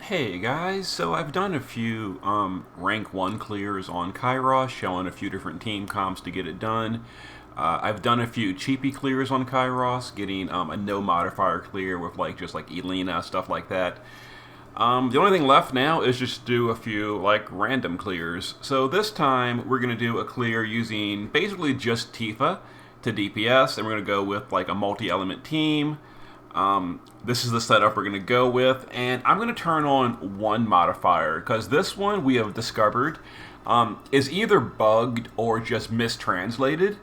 Hey guys, so I've done a few rank 1 clears on Kyros, showing a few different team comps to get it done. I've done a few cheapy clears on Kyros, getting a no modifier clear with just like Elena, stuff like that. The only thing left now is just do a few like random clears. So this time we're going to do a clear using basically just Tifa to DPS, and we're going to go with like a multi-element team. This is the setup we're going to go with, and I'm going to turn on one modifier because this one we have discovered is either bugged or just mistranslated.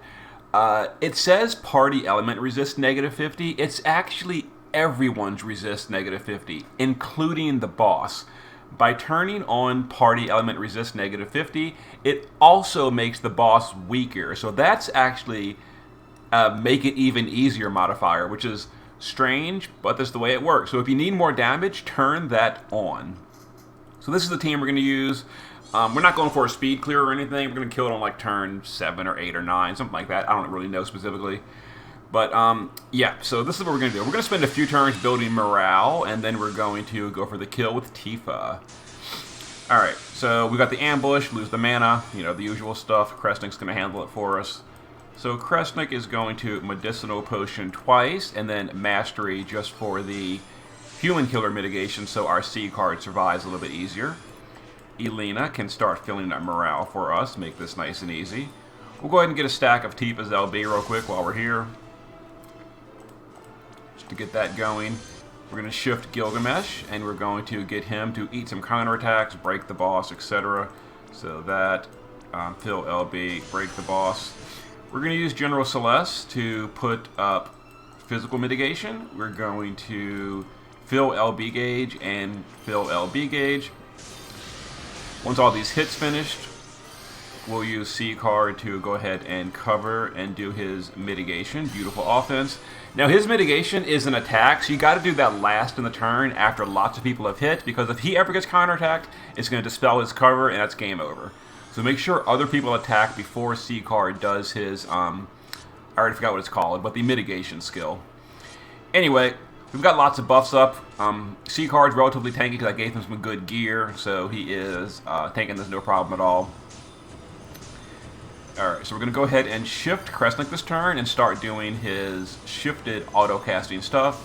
It says party element resist -50. It's actually everyone's resist -50, including the boss. By turning on party element resist -50, it also makes the boss weaker. So that's actually make it even easier modifier, which is strange, but this is the way it works. So if you need more damage, turn that on. So this is the team we're going to use. We're not going for a speed clear or anything. We're going to kill it on like turn 7 or 8 or 9, something like that. I don't really know specifically. But yeah, so this is what we're going to do. We're going to spend a few turns building morale, and then we're going to go for the kill with Tifa. Alright, so we got the ambush, lose the mana, the usual stuff. Kresnik's going to handle it for us. So Kresnik is going to Medicinal Potion twice, and then Mastery just for the Human Killer mitigation, so our C card survives a little bit easier. Elena can start filling up morale for us, make this nice and easy. We'll go ahead and get a stack of Tifa's LB real quick while we're here. Just to get that going. We're going to shift Gilgamesh, and we're going to get him to eat some counterattacks, break the boss, etc. So that, fill LB, break the boss. We're going to use General Celeste to put up physical mitigation. We're going to fill LB gauge and fill LB gauge. Once all these hits finished, we'll use C card to go ahead and cover and do his mitigation. Beautiful offense. Now his mitigation is an attack, so you got to do that last in the turn after lots of people have hit, because if he ever gets counterattacked, it's going to dispel his cover and that's game over. So make sure other people attack before C card does his, I already forgot what it's called, but the mitigation skill. Anyway, we've got lots of buffs up. C card's relatively tanky because I gave him some good gear, so he is tanking this no problem at all. Alright, so we're going to go ahead and shift Kresnik this turn and start doing his shifted auto-casting stuff,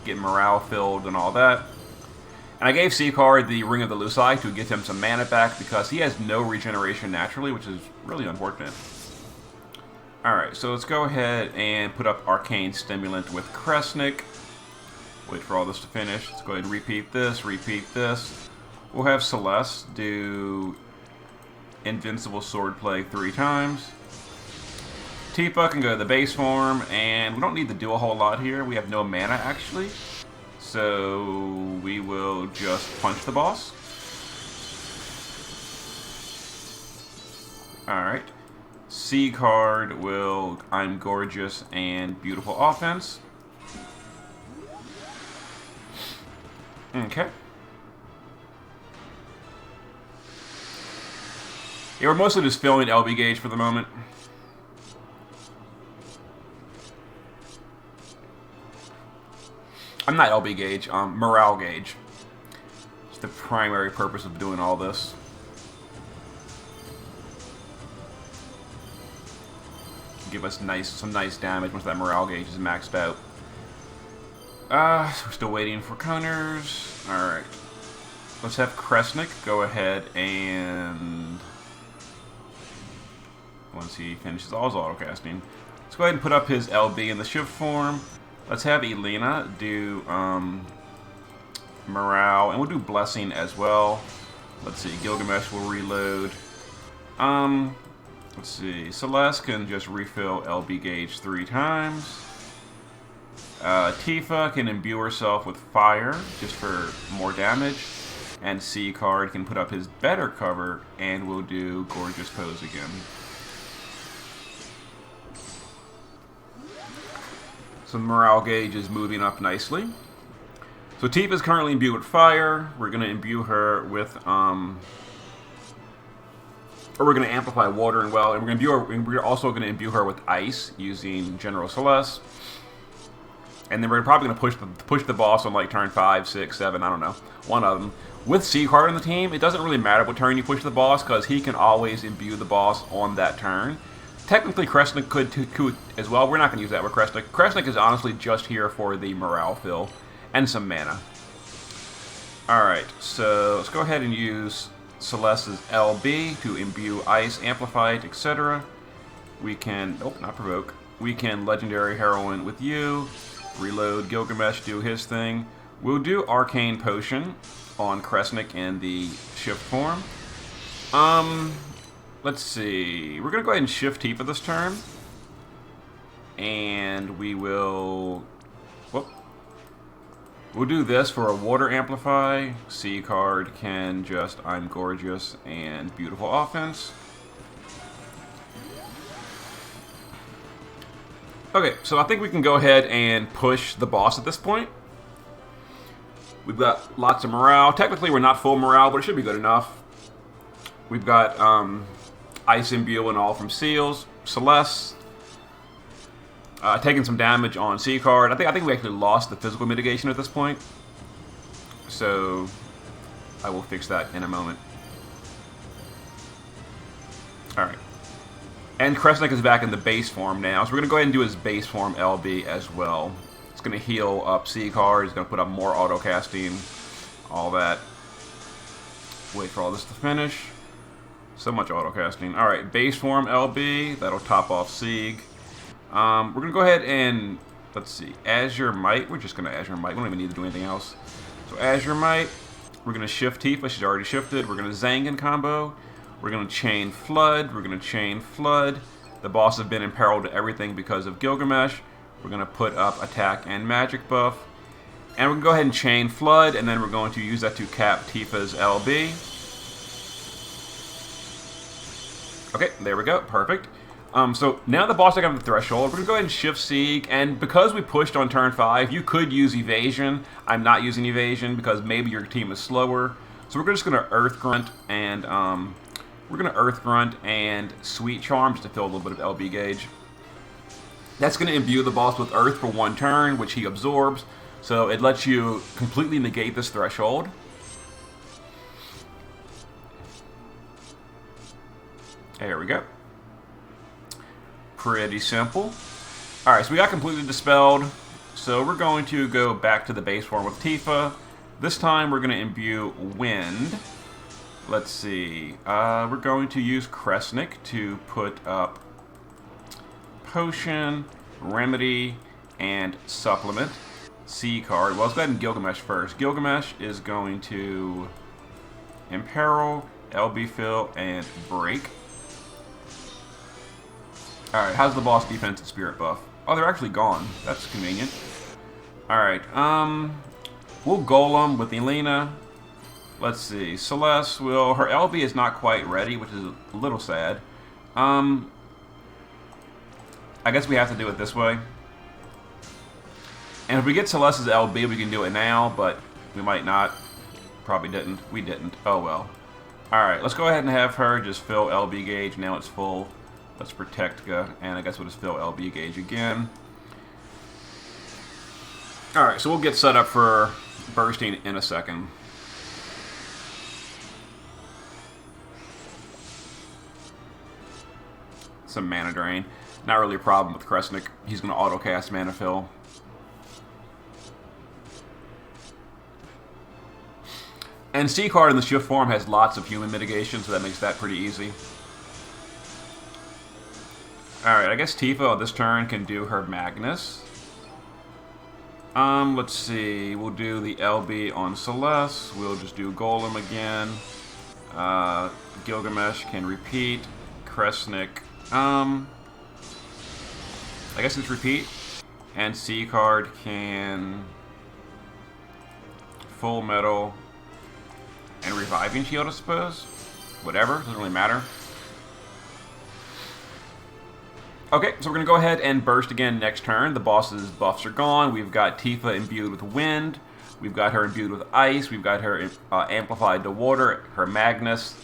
get morale filled and all that. And I gave C card the Ring of the Lucii to get him some mana back because he has no regeneration naturally, which is really unfortunate. Alright, so let's go ahead and put up Arcane Stimulant with Kresnik. Wait for all this to finish. Let's go ahead and repeat this, repeat this. We'll have Celeste do Invincible Swordplay 3 times. Tifa can go to the base form, and we don't need to do a whole lot here. We have no mana actually. So we will just punch the boss. Alright. C card will I'm Gorgeous and Beautiful Offense. Okay. Yeah, we're mostly just filling LB gauge for the moment. I'm not LB gauge, morale gauge. It's the primary purpose of doing all this. Give us some nice damage once that morale gauge is maxed out. So we're still waiting for counters. Alright. Let's have Kresnik go ahead and once he finishes all his autocasting, let's go ahead and put up his LB in the shift form. Let's have Elena do morale, and we'll do blessing as well. Let's see, Gilgamesh will reload. Let's see, Celeste can just refill LB gauge 3 times. Tifa can imbue herself with fire just for more damage. And C card can put up his better cover, and we'll do Gorgeous Pose again. So morale gauge is moving up nicely. So Tifa is currently imbued with fire. We're going to imbue her with, or we're going to amplify water and well, and we're also going to imbue her with ice using General Celeste. And then we're probably going to push the boss on like turn 5, 6, 7, I don't know. One of them. With C-Card on the team, it doesn't really matter what turn you push the boss because he can always imbue the boss on that turn. Technically, Kresnik could as well. We're not going to use that with Kresnik. Kresnik is honestly just here for the morale fill and some mana. Alright, so let's go ahead and use Celeste's LB to imbue Ice, Amplified, etc. We can... Oh, not Provoke. We can Legendary Heroine with you. Reload Gilgamesh, do his thing. We'll do Arcane Potion on Kresnik in the shift form. Let's see. We're going to go ahead and shift Tifa this turn. And we will... Whoop. We'll do this for a Water Amplify. C card can just I'm Gorgeous and Beautiful Offense. Okay, so I think we can go ahead and push the boss at this point. We've got lots of morale. Technically, we're not full morale, but it should be good enough. We've got Ice Imbue and all from Seals. Celeste taking some damage on C card. I think we actually lost the physical mitigation at this point. So I will fix that in a moment. Alright. And Kresnik is back in the base form now, so we're going to go ahead and do his base form LB as well. It's going to heal up C card, it's going to put up more auto casting, all that. Wait for all this to finish. So much auto casting. Alright, base form LB, that'll top off Sieg. We're going to go ahead and, let's see, Azure Might. We're just going to Azure Might, we don't even need to do anything else. So Azure Might, we're going to shift Tifa, she's already shifted. We're going to Zangan combo. We're going to chain Flood. We're going to chain Flood. The boss has been imperiled to everything because of Gilgamesh. We're going to put up attack and magic buff. And we're going to go ahead and chain Flood, and then we're going to use that to cap Tifa's LB. Okay, there we go. Perfect. So now the boss is on the threshold. We're going to go ahead and shift Sieg, and because we pushed on turn 5, you could use Evasion. I'm not using Evasion because maybe your team is slower. So we're just going to Earth Grunt and... We're going to Earth Grunt and Sweet Charms to fill a little bit of LB gauge. That's going to imbue the boss with Earth for 1 turn, which he absorbs. So it lets you completely negate this threshold. There we go. Pretty simple. Alright, so we got completely dispelled. So we're going to go back to the base form with Tifa. This time we're going to imbue Wind. Let's see. We're going to use Kresnik to put up Potion, Remedy, and Supplement. C card. Well, let's go ahead and Gilgamesh first. Gilgamesh is going to Imperil, LB Fill, and Break. Alright, how's the boss defense and spirit buff? Oh, they're actually gone. That's convenient. Alright, we'll Golem with Elena. Let's see, Celeste will... Her LB is not quite ready, which is a little sad. I guess we have to do it this way. And if we get Celeste's LB, we can do it now, but we might not. Probably didn't. We didn't. Oh well. Alright, let's go ahead and have her just fill LB gauge. Now it's full. Let's protect Ga, and I guess we'll just fill LB gauge again. Alright, so we'll get set up for bursting in a second. Some mana drain. Not really a problem with Kresnik. He's going to auto-cast Mana Fill. And C card in the shift form has lots of human mitigation, so that makes that pretty easy. Alright, I guess Tifa on this turn can do her Magnus. Let's see. We'll do the LB on Celeste. We'll just do Golem again. Gilgamesh can repeat. Kresnik. I guess it's repeat. And C card can Full Metal and Reviving Shield, I suppose. Whatever, doesn't really matter. Okay, so we're going to go ahead and burst again next turn. The boss's buffs are gone. We've got Tifa imbued with Wind. We've got her imbued with Ice. We've got her amplified to Water, her Magnus.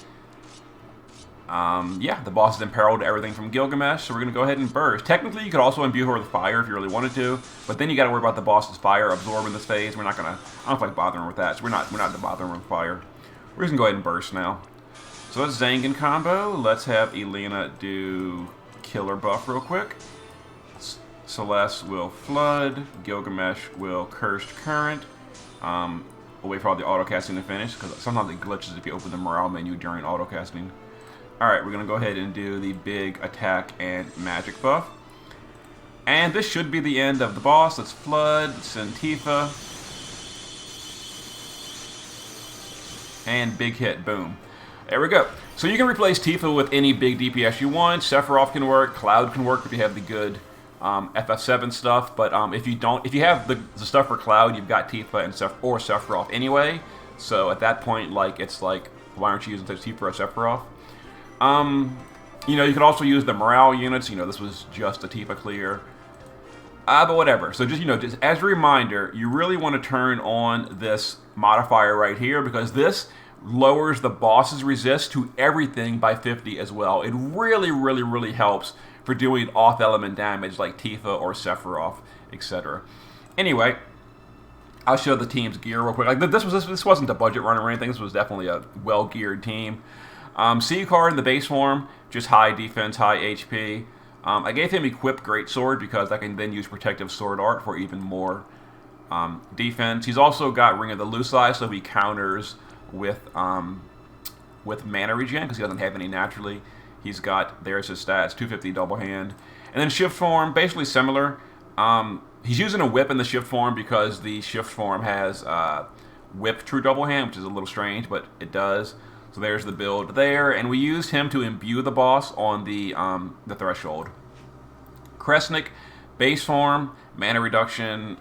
Yeah, the boss is imperiled to everything from Gilgamesh, so we're going to go ahead and burst. Technically, you could also imbue her with fire if you really wanted to, but then you got to worry about the boss's fire absorb in this phase. We're not going to, I don't feel like bothering with that, so we're not bothering with fire. We're just going to go ahead and burst now. So let's Zangan combo. Let's have Elena do killer buff real quick. Celeste will flood. Gilgamesh will cursed current. We'll wait for all the auto casting to finish, because sometimes it glitches if you open the morale menu during auto casting. Alright, we're going to go ahead and do the big attack and magic buff. And this should be the end of the boss. Let's flood, send Tifa. And big hit, boom. There we go. So you can replace Tifa with any big DPS you want. Sephiroth can work, Cloud can work if you have the good FF7 stuff. But if you have the stuff for Cloud, you've got Tifa and Sephiroth anyway. So at that point, it's like, why aren't you using Tifa or Sephiroth? You could also use the morale units. This was just a Tifa clear. But whatever. So just as a reminder, you really want to turn on this modifier right here, because this lowers the boss's resist to everything by 50 as well. It really, really, really helps for doing off-element damage like Tifa or Sephiroth, etc. Anyway, I'll show the team's gear real quick. This wasn't a budget run or anything. This was definitely a well-geared team. C-Card in the base form, just high defense, high HP. I gave him Equip Greatsword because I can then use Protective Sword Art for even more defense. He's also got Ring of the Lucii, so he counters with mana regen because he doesn't have any naturally. He's got, there's his stats, 250 double hand. And then shift form, basically similar. He's using a whip in the shift form because the shift form has whip true double hand, which is a little strange, but it does. So there's the build there, and we used him to imbue the boss on the threshold. Kresnik, base form, mana reduction.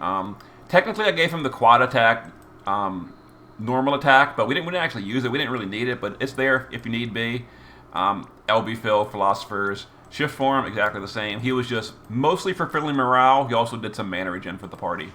Technically, I gave him the quad attack, normal attack, but we didn't actually use it. We didn't really need it, but it's there if you need be. LB Fill, Philosophers, shift form, exactly the same. He was just mostly for filling morale. He also did some mana regen for the party.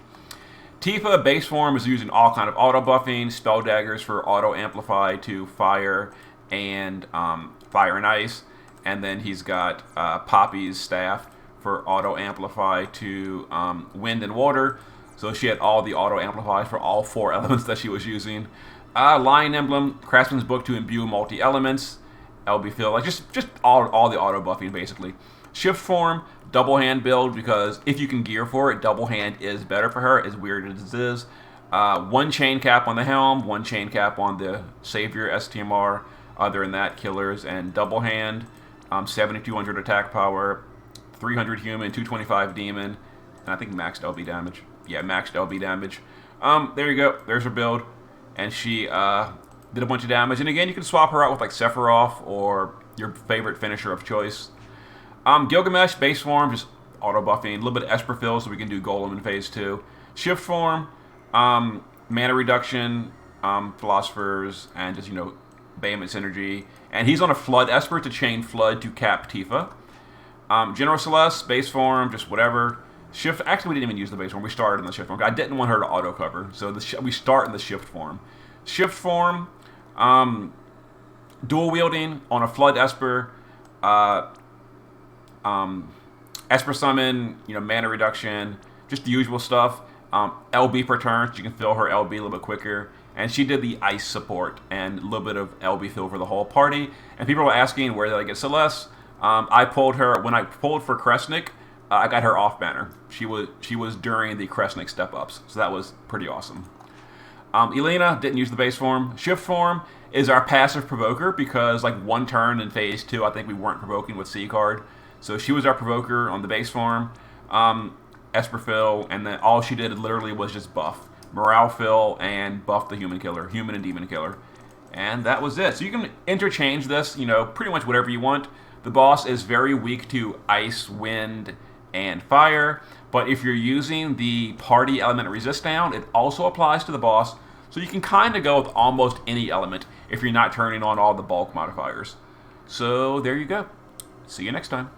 Tifa, base form, is using all kind of auto buffing, spell daggers for auto amplify to fire and ice, and then he's got Poppy's staff for auto amplify to wind and water. So she had all the auto amplifies for all 4 elements that she was using. Lion Emblem, Craftsman's Book to imbue multi elements. LB Fill, just all the auto buffing basically. Shift form, double hand build, because if you can gear for it, double hand is better for her, as weird as it is. 1 chain cap on the helm, 1 chain cap on the Savior STMR. Other than that, killers and double hand. 7,200 attack power, 300 human, 225 demon, and I think maxed LB damage. Yeah, maxed LB damage. There you go. There's her build, and she did a bunch of damage. And again, you can swap her out with like Sephiroth or your favorite finisher of choice. Gilgamesh, base form, just auto buffing. A little bit of Esper fill so we can do Golem in phase 2. Shift form, mana reduction, Philosophers, and just, Vehement Synergy. And he's on a Flood Esper to chain Flood to cap Tifa. General Celeste, base form, just whatever. Shift, actually we didn't even use the base form. We started in the shift form. I didn't want her to auto cover, so we start in the shift form. Shift form, dual wielding on a Flood Esper. Esper summon, mana reduction, just the usual stuff. LB per turn, so you can fill her LB a little bit quicker. And she did the ice support and a little bit of LB fill for the whole party. And people were asking where did I get Celeste. I pulled her when I pulled for Kresnik. I got her off banner. She was during the Kresnik step ups, so that was pretty awesome. Elena didn't use the base form. Shift form is our passive provoker because like 1 turn in phase 2, I think we weren't provoking with C card. So she was our provoker on the base form, Esper fill, and then all she did literally was just buff. Morale fill and buff the human and demon killer. And that was it. So you can interchange this, pretty much whatever you want. The boss is very weak to ice, wind, and fire. But if you're using the party element resist down, it also applies to the boss. So you can kind of go with almost any element if you're not turning on all the bulk modifiers. So there you go. See you next time.